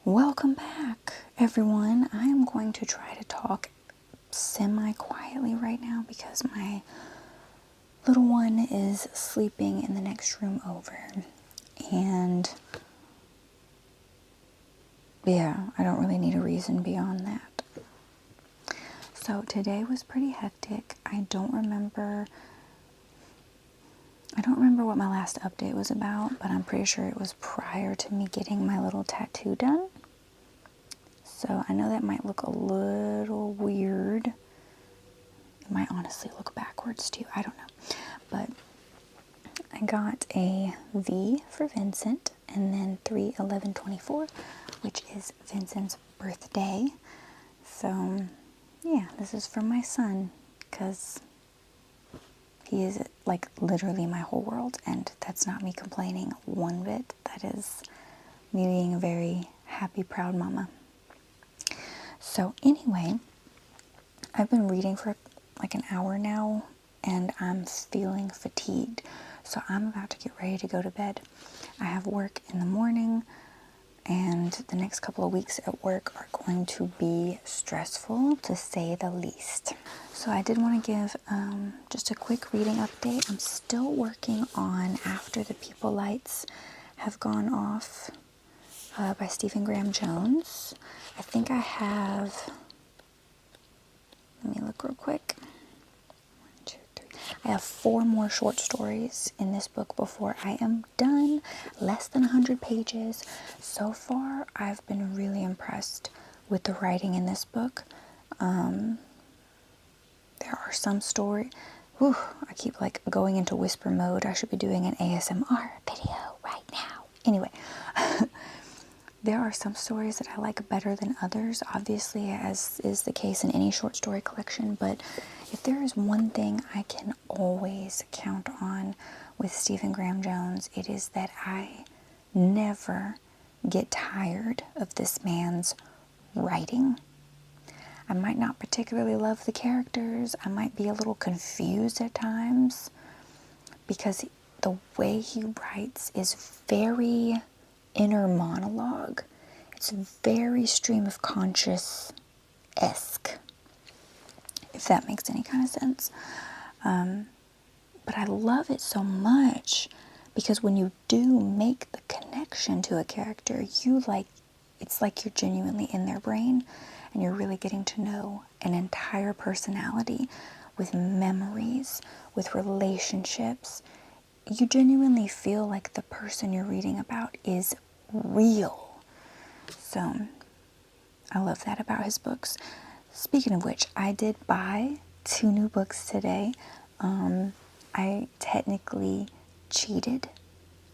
Welcome back, everyone. I am going to try to talk semi-quietly right now because my little one is sleeping in the next room over. And yeah, I don't really need a reason beyond that. So today was pretty hectic. I I don't remember what my last update was about, but I'm pretty sure it was prior to me getting my little tattoo done. So I know that might look a little weird. It might honestly look backwards too. I don't know. But I got a V for Vincent and then 3/11/24, which is Vincent's birthday. So yeah, this is from my son because he is like literally my whole world, and that's not me complaining one bit. That is me being a very happy, proud mama. So anyway, I've been reading for like an hour now, and I'm feeling fatigued. So I'm about to get ready to go to bed. I have work in the morning, and the next couple of weeks at work are going to be stressful, to say the least. So I did want to give just a quick reading update. I'm still working on After the People Lights Have Gone Off by Stephen Graham Jones. I think I have, let me look real quick. 1, 2, 3. I have 4 more short stories in this book before I am done. Less than 100 pages. So far, I've been really impressed with the writing in this book. There are some stories. I keep like going into whisper mode. I should be doing an ASMR video right now. Anyway, there are some stories that I like better than others, obviously, as is the case in any short story collection. But if there is one thing I can always count on with Stephen Graham Jones, it is that I never get tired of this man's writing. I might not particularly love the characters. I might be a little confused at times because the way he writes is very inner monologue. It's very stream of conscious-esque, if that makes any kind of sense. But I love it so much because when you do make the connection to a character, it's like you're genuinely in their brain and you're really getting to know an entire personality with memories, with relationships. You genuinely feel like the person you're reading about is real. So I love that about his books. Speaking of which, I did buy 2 new books today. I technically cheated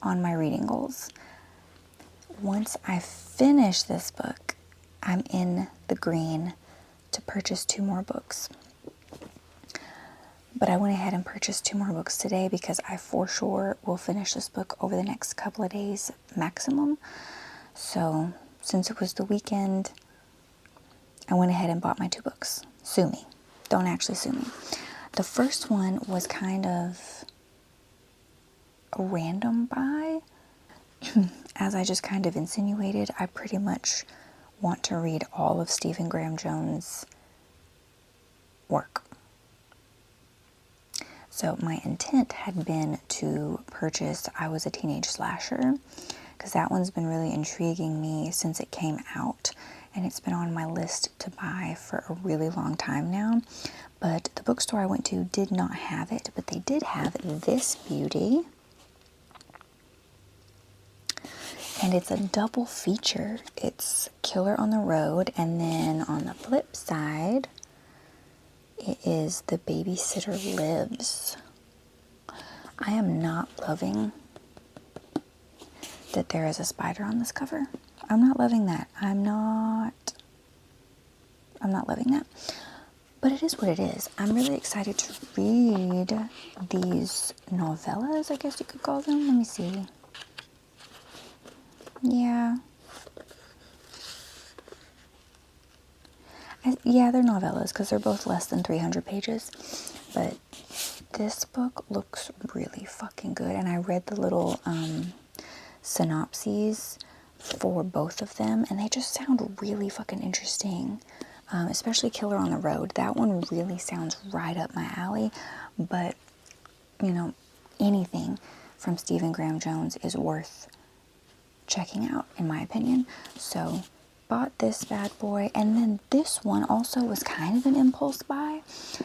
on my reading goals. Once I finish this book, I'm in the green to purchase 2 more books. But I went ahead and purchased 2 more books today because I for sure will finish this book over the next couple of days maximum. So since it was the weekend, I went ahead and bought my 2 books. Sue me. Don't actually sue me. The first one was kind of a random buy. As I just kind of insinuated, I pretty much want to read all of Stephen Graham Jones' work. So my intent had been to purchase I Was a Teenage Slasher, because that one's been really intriguing me since it came out, and it's been on my list to buy for a really long time now. But the bookstore I went to did not have it, but they did have this beauty. And it's a double feature. It's Killer on the Road, and then on the flip side, it is The Babysitter Lives. I am not loving that there is a spider on this cover. I'm not loving that. I'm not loving that. But it is what it is. I'm really excited to read these novellas, I guess you could call them. Let me see. Yeah. They're novellas because they're both less than 300 pages. But this book looks really fucking good. And I read the little synopses for both of them, and they just sound really fucking interesting. Especially Killer on the Road. That one really sounds right up my alley. But, anything from Stephen Graham Jones is worth checking out, in my opinion. So, bought this bad boy. And then this one also was kind of an impulse buy.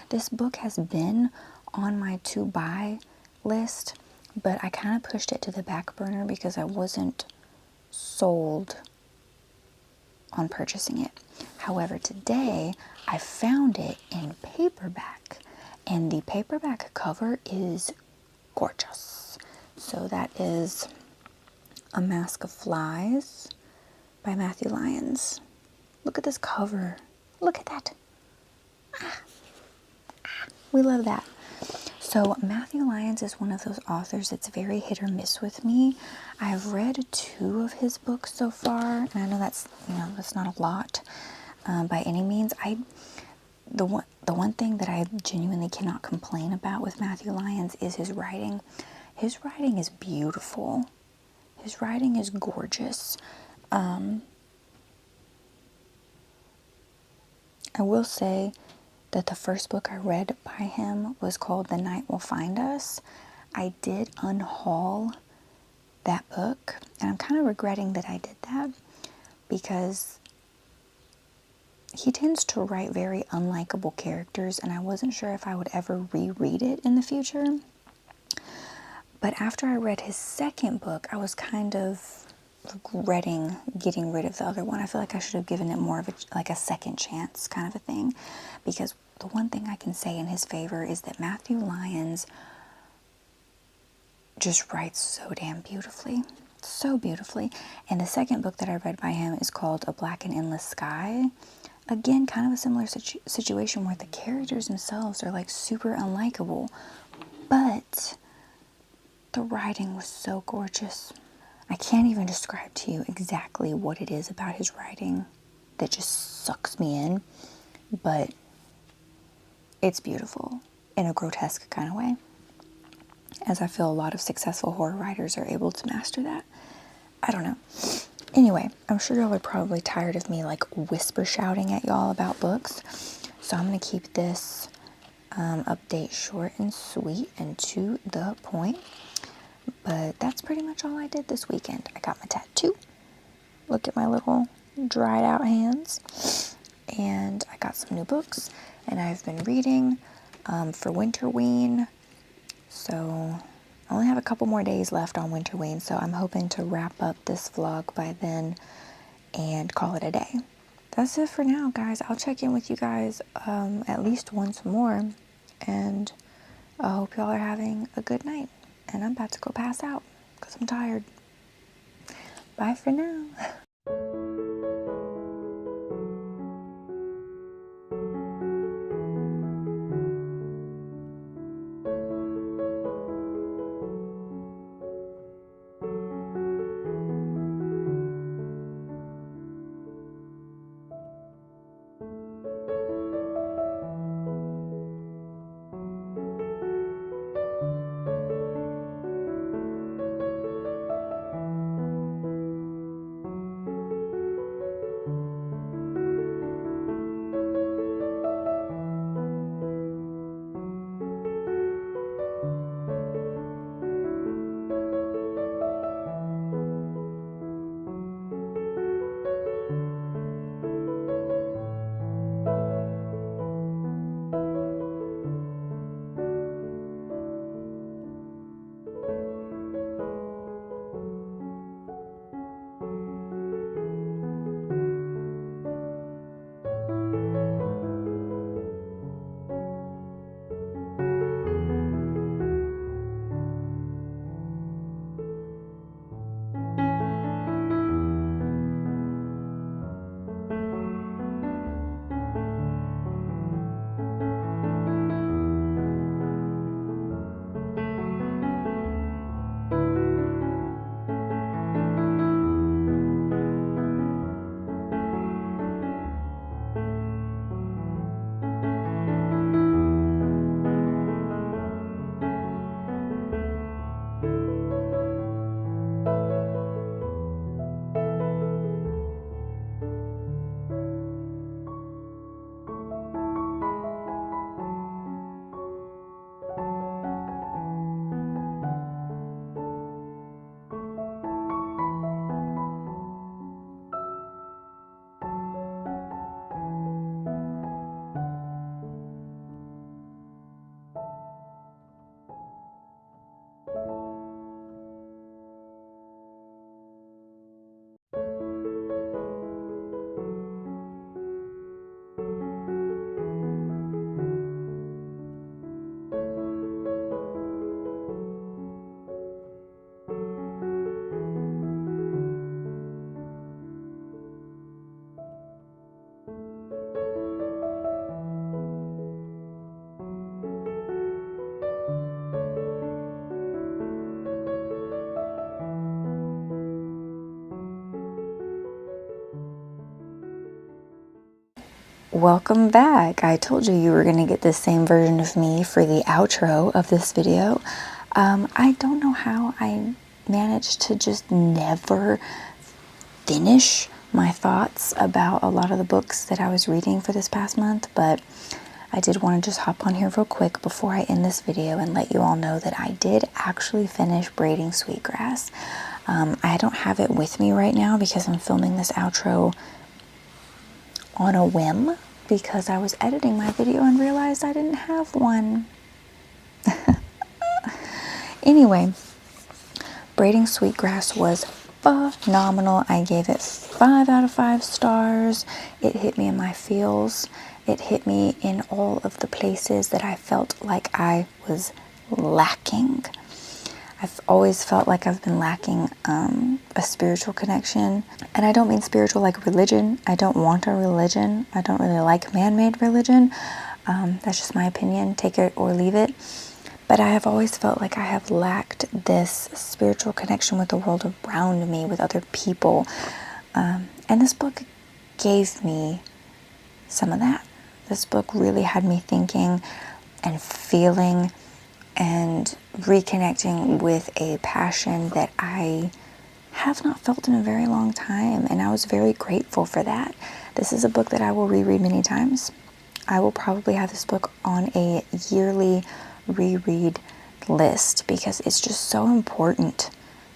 This book has been on my to buy list, but I kind of pushed it to the back burner because I wasn't sold on purchasing it. However, today I found it in paperback, and the paperback cover is gorgeous. So that is A Mask of Flies by Matthew Lyons. Look at this cover. Look at that. We love that. So Matthew Lyons is one of those authors that's very hit or miss with me. I've read 2 of his books so far, and I know that's not a lot by any means. The one thing that I genuinely cannot complain about with Matthew Lyons is his writing. His writing is beautiful. His writing is gorgeous. I will say that the first book I read by him was called The Night Will Find Us. I did unhaul that book, and I'm kind of regretting that I did that because he tends to write very unlikable characters, and I wasn't sure if I would ever reread it in the future. But after I read his second book, I was kind of regretting getting rid of the other one. I feel like I should have given it more of a second chance kind of a thing, because the one thing I can say in his favor is that Matthew Lyons just writes so damn beautifully. So beautifully. And the second book that I read by him is called A Black and Endless Sky. Again, kind of a similar situation where the characters themselves are like super unlikable, but the writing was so gorgeous. I can't even describe to you exactly what it is about his writing that just sucks me in, but it's beautiful in a grotesque kind of way, as I feel a lot of successful horror writers are able to master that. I don't know. Anyway, I'm sure y'all are probably tired of me like whisper shouting at y'all about books, so I'm going to keep this update short and sweet and to the point. But that's pretty much all I did this weekend. I got my tattoo. Look at my little dried out hands. And I got some new books, and I've been reading for Winterween. So I only have a couple more days left on Winterween, so I'm hoping to wrap up this vlog by then and call it a day. That's it for now, guys. I'll check in with you guys at least once more, and I hope y'all are having a good night. And I'm about to go pass out because I'm tired. Bye for now. welcome back. I told you were going to get the same version of me for the outro of this video. I don't know how I managed to just never finish my thoughts about a lot of the books that I was reading for this past month, but I did want to just hop on here real quick before I end this video and let you all know that I did actually finish braiding Sweetgrass. I don't have it with me right now because I'm filming this outro on a whim because I was editing my video and realized I didn't have one. Anyway, braiding Sweetgrass was phenomenal. I gave it 5 out of 5 stars. It hit me in my feels. It hit me in all of the places that I felt like I was lacking. I've always felt like I've been lacking a spiritual connection. And I don't mean spiritual like religion. I don't want a religion. I don't really like man-made religion. That's just my opinion. Take it or leave it. But I have always felt like I have lacked this spiritual connection with the world around me, with other people. And this book gave me some of that. This book really had me thinking and feeling and reconnecting with a passion that I have not felt in a very long time, and I was very grateful for that. This is a book that I will reread many times. I will probably have this book on a yearly reread list because it's just so important.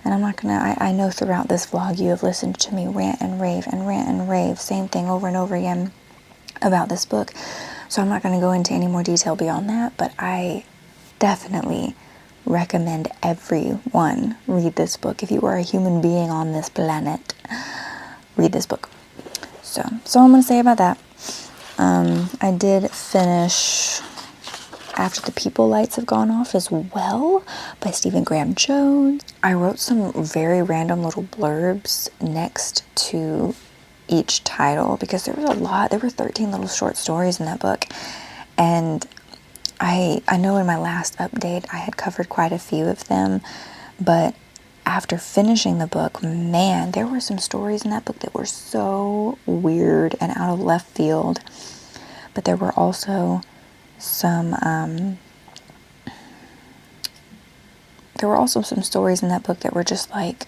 And I'm not gonna, I know throughout this vlog you have listened to me rant and rave, same thing over and over again about this book. So I'm not gonna go into any more detail beyond that, but I definitely recommend everyone read this book. If you are a human being on this planet, read this book. So I'm going to say about that. I did finish After the People Lights Have Gone Off as well by Stephen Graham Jones. I wrote some very random little blurbs next to each title because there was a lot. There were 13 little short stories in that book, and I know in my last update I had covered quite a few of them, but after finishing the book, man, there were some stories in that book that were so weird and out of left field. But there were also some stories in that book that were just like,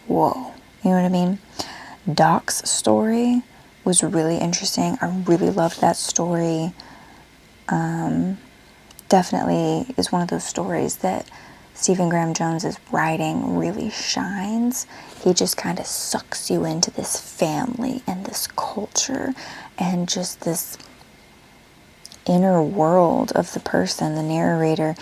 whoa, you know what I mean? Doc's story was really interesting. I really loved that story. Definitely is one of those stories that Stephen Graham Jones's writing really shines. He just kind of sucks you into this family and this culture and just this inner world of the person, the narrator.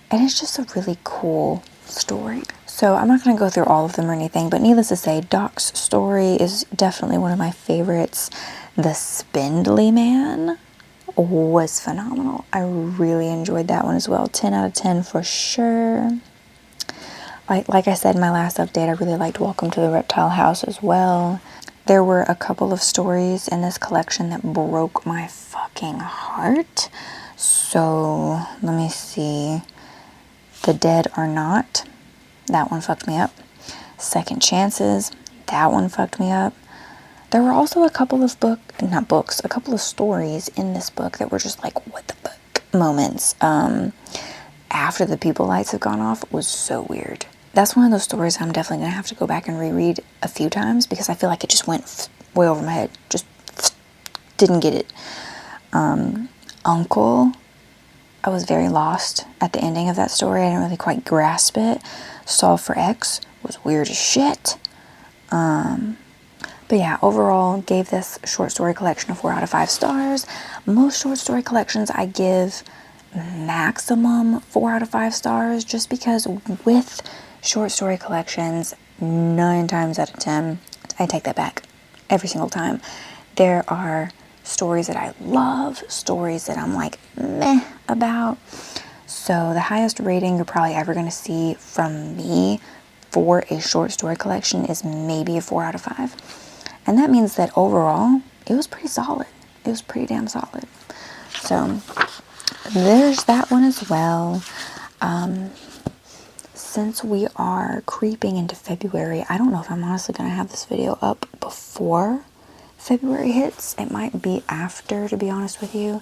And it's just a really cool story. So I'm not going to go through all of them or anything, but needless to say, Doc's story is definitely one of my favorites. The Spindly Man was phenomenal. I really enjoyed that one as well. 10 out of 10 for sure. Like I said in my last update, I really liked Welcome to the Reptile House as well. There were a couple of stories in this collection that broke my fucking heart. So let me see. The Dead Are Not. That one fucked me up. Second Chances. That one fucked me up. There were also a couple of a couple of stories in this book that were just like, what the fuck moments. After the People Lights Have Gone Off was so weird. That's one of those stories I'm definitely going to have to go back and reread a few times because I feel like it just went way over my head. Just didn't get it. Uncle, I was very lost at the ending of that story. I didn't really quite grasp it. Solve for X was weird as shit. But yeah, overall, gave this short story collection a 4 out of 5 stars. Most short story collections I give maximum 4 out of 5 stars just because with short story collections, 9 times out of 10, I take that back every single time. There are stories that I love, stories that I'm like meh about. So the highest rating you're probably ever going to see from me for a short story collection is maybe a 4 out of 5. And that means that overall, it was pretty solid. It was pretty damn solid. So there's that one as well. Since we are creeping into February, I don't know if I'm honestly going to have this video up before February hits, it might be after, to be honest with you.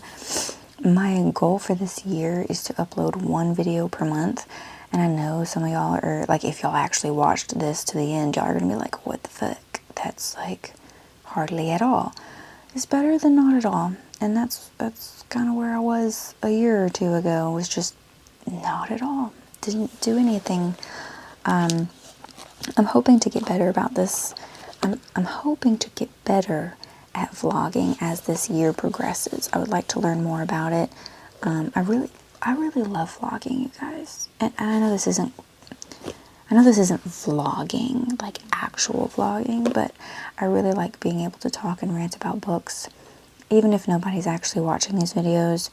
My goal for this year is to upload 1 video per month. And I know some of y'all are, like, if y'all actually watched this to the end, y'all are going to be like, what the fuck? That's, like, hardly at all. It's better than not at all. And that's kind of where I was a year or two ago, was just not at all. Didn't do anything. I'm hoping to get better about this. I'm hoping to get better at vlogging as this year progresses. I would like to learn more about it. I really love vlogging, you guys. And I know this isn't vlogging, like actual vlogging, but I really like being able to talk and rant about books. Even if nobody's actually watching these videos,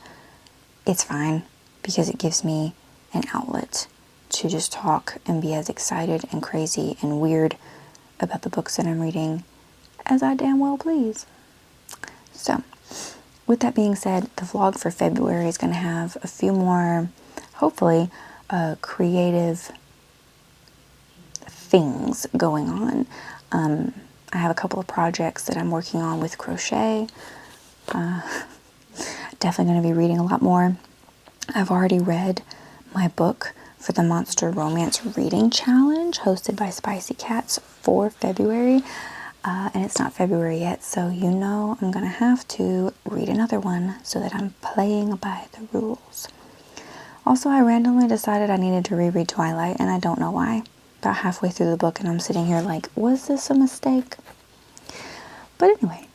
it's fine, because it gives me an outlet to just talk and be as excited and crazy and weird about the books that I'm reading as I damn well please. So, with that being said, the vlog for February is going to have a few more, hopefully, creative things going on. I have a couple of projects that I'm working on with crochet. Definitely going to be reading a lot more. I've already read my book for the Monster Romance Reading Challenge hosted by Spicy Cats for February. And it's not February yet, so you know I'm going to have to read another one so that I'm playing by the rules. Also, I randomly decided I needed to reread Twilight, and I don't know why. About halfway through the book, and I'm sitting here like, was this a mistake? But anyway,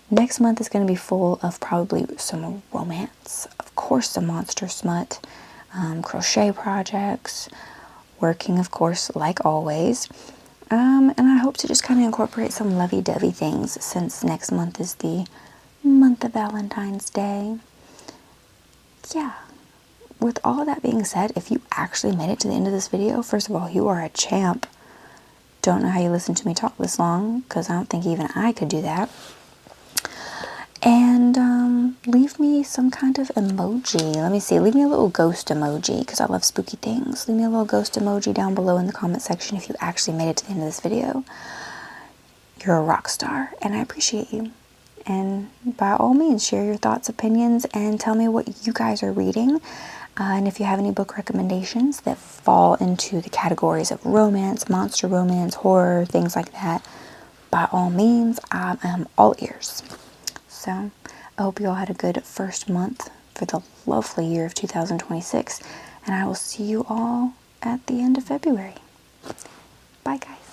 next month is going to be full of probably some romance, of course some monster smut, crochet projects, working of course like always, and I hope to just kind of incorporate some lovey-dovey things since next month is the month of Valentine's Day. Yeah, with all of that being said, if you actually made it to the end of this video, first of all, you are a champ. Don't know how you listened to me talk this long, because I don't think even I could do that. And leave me some kind of emoji. Let me see. Leave me a little ghost emoji, because I love spooky things. Leave me a little ghost emoji down below in the comment section if you actually made it to the end of this video. You're a rock star, and I appreciate you. And by all means, share your thoughts, opinions, and tell me what you guys are reading. And if you have any book recommendations that fall into the categories of romance, monster romance, horror, things like that, by all means, I am all ears. So, I hope you all had a good first month for the lovely year of 2026, and I will see you all at the end of February. Bye, guys.